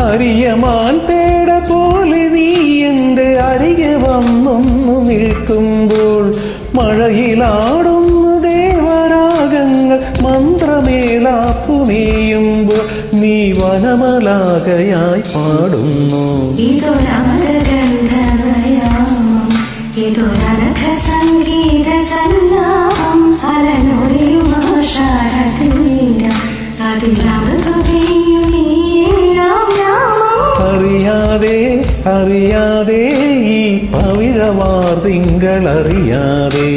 അറിയമാൻ പേട പോലെ നീ എൻ്റെ അരികെ വന്നൊന്നു നിൽക്കുമ്പോൾ മഴയിലാടുന്നു ദേവരാഗങ്ങൾ മന്ത്രമേളാപ്പു നീയുമ്പോൾ നീ വനമലാകയായി പാടുന്നു. സംഗീത സല്ലാപം അറിയാതെ അറിയാതെ ഈ പവിഴമാർ തിങ്കളറിയാതെ